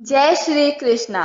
जय श्री कृष्णा।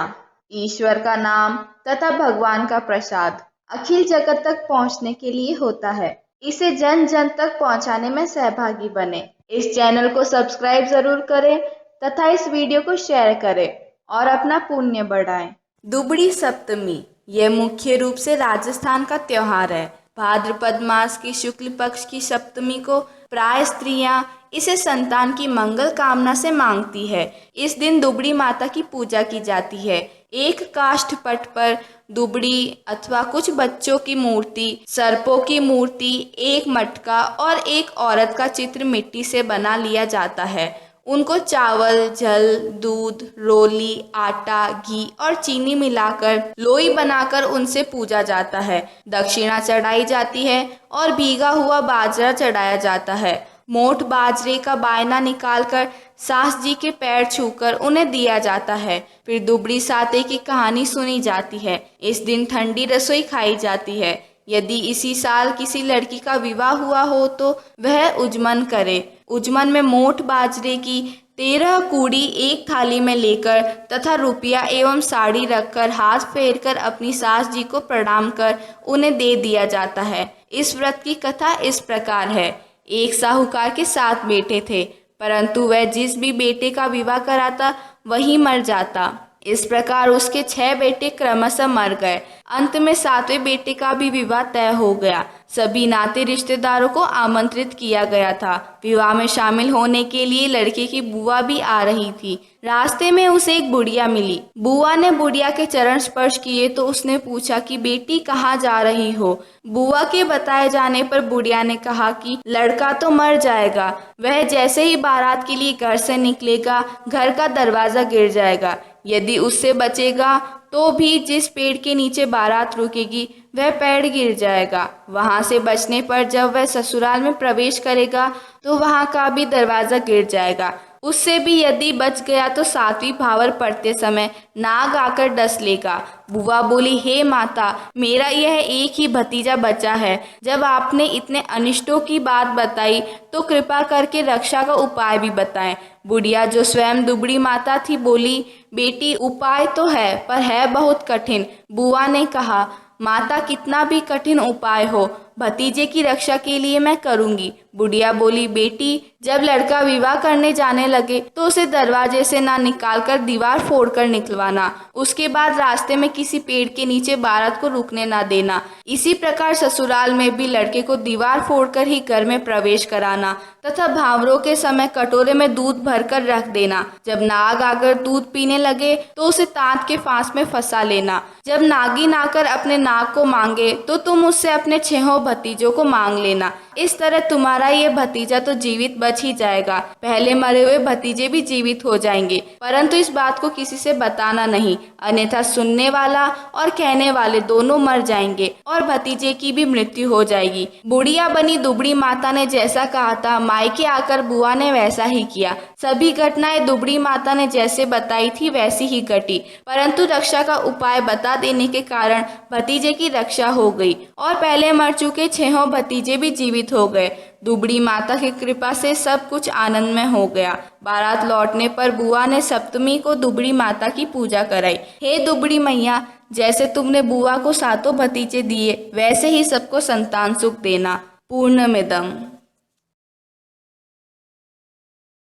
ईश्वर का नाम तथा भगवान का प्रसाद अखिल जगत तक पहुंचने के लिए होता है। इसे जन जन तक पहुंचाने में सहभागी बने। इस चैनल को सब्सक्राइब जरूर करें तथा इस वीडियो को शेयर करें और अपना पुण्य बढ़ाएं। दुबड़ी सप्तमी यह मुख्य रूप से राजस्थान का त्योहार है। भाद्रपद मास की शुक्ल पक्ष की सप्तमी को प्राय स्त्रियां इसे संतान की मंगल कामना से मांगती है। इस दिन दुबड़ी माता की पूजा की जाती है। एक काष्ठ पट पर दुबड़ी अथवा कुछ बच्चों की मूर्ति, सर्पों की मूर्ति, एक मटका और एक औरत का चित्र मिट्टी से बना लिया जाता है। उनको चावल, जल, दूध, रोली, आटा, घी और चीनी मिलाकर लोई बनाकर उनसे पूजा जाता है। दक्षिणा चढ़ाई जाती है और भीगा हुआ बाजरा चढ़ाया जाता है। मोट बाजरे का बायना निकालकर सास जी के पैर छूकर उन्हें दिया जाता है। फिर दुबड़ी साते की कहानी सुनी जाती है। इस दिन ठंडी रसोई खाई जाती है। यदि इसी साल किसी लड़की का विवाह हुआ हो तो वह उजमन करे। उजमन में मोट बाजरे की 13 कूड़ी एक थाली में लेकर तथा रुपया एवं साड़ी रखकर हाथ फेर कर अपनी सास जी को प्रणाम कर उन्हें दे दिया जाता है। इस व्रत की कथा इस प्रकार है। एक साहूकार के 7 बेटे थे, परंतु वह जिस भी बेटे का विवाह कराता वही मर जाता। इस प्रकार उसके 6 बेटे क्रमशः मर गए। अंत में 7वें बेटे का भी विवाह तय हो गया। सभी नाते रिश्तेदारों को आमंत्रित किया गया था। विवाह में शामिल होने के लिए लड़के की बुआ भी आ रही थी। रास्ते में उसे एक बुढ़िया मिली। बुआ ने बुढ़िया के चरण स्पर्श किए तो उसने पूछा कि बेटी कहाँ जा रही हो। बुआ के बताए जाने पर बुढ़िया ने कहा कि लड़का तो मर जाएगा, वह जैसे ही बारात के लिए घर से निकलेगा घर का दरवाजा गिर जाएगा। यदि उससे बचेगा तो भी जिस पेड़ के नीचे बारात रुकेगी वह पेड़ गिर जाएगा। वहां से बचने पर जब वह ससुराल में प्रवेश करेगा तो वहां का भी दरवाजा गिर जाएगा। उससे भी यदि बच गया तो 7वीं भावर पड़ते समय नाग आकर डस लेगा। बुआ बोली, हे माता, मेरा यह एक ही भतीजा बचा है। जब आपने इतने अनिष्टों की बात बताई तो कृपा करके रक्षा का उपाय भी बताएं। बुढ़िया जो स्वयं दुबड़ी माता थी बोली, बेटी उपाय तो है पर है बहुत कठिन। बुआ ने कहा, माता कितना भी कठिन उपाय हो भतीजे की रक्षा के लिए मैं करूंगी। बुढ़िया बोली, बेटी जब लड़का विवाह करने जाने लगे तो उसे दरवाजे से ना निकालकर दीवार फोड़कर निकलवाना। उसके बाद रास्ते में किसी पेड़ के नीचे बारात को रुकने ना देना। इसी प्रकार ससुराल में भी लड़के को दीवार फोड़कर ही घर में प्रवेश कराना तथा भावरों के समय कटोरे में दूध भरकर रख देना। जब नाग आकर दूध पीने लगे तो उसे तांत के फांस में फंसा लेना। जब नागिन आकर अपने नाग को मांगे तो तुम उससे अपने 6 भतीजों को मांग लेना। इस तरह तुम्हारा ये भतीजा तो जीवित बच ही जाएगा, पहले मरे हुए भतीजे भी जीवित हो जाएंगे, परंतु इस बात को किसी से बताना नहीं, अन्यथा सुनने वाला और कहने वाले दोनों मर जाएंगे और भतीजे की भी मृत्यु हो जाएगी। बुढ़िया बनी दुबड़ी माता ने जैसा कहा था मायके आकर बुआ ने वैसा ही किया। सभी घटनाएं दुबड़ी माता ने जैसे बताई थी वैसी ही घटी, परंतु रक्षा का उपाय बता देने के कारण भतीजे की रक्षा हो गई और पहले मर चुके 6 भतीजे भी जीवित हो गए। दुबड़ी माता की कृपा से सब कुछ आनंदमय हो गया। बारात लौटने पर बुआ ने सप्तमी को दुबड़ी माता की पूजा कराई। हे दुबड़ी मैया, जैसे तुमने बुआ को 7 भतीजे दिए वैसे ही सबको संतान सुख देना। पूर्णमिदम्।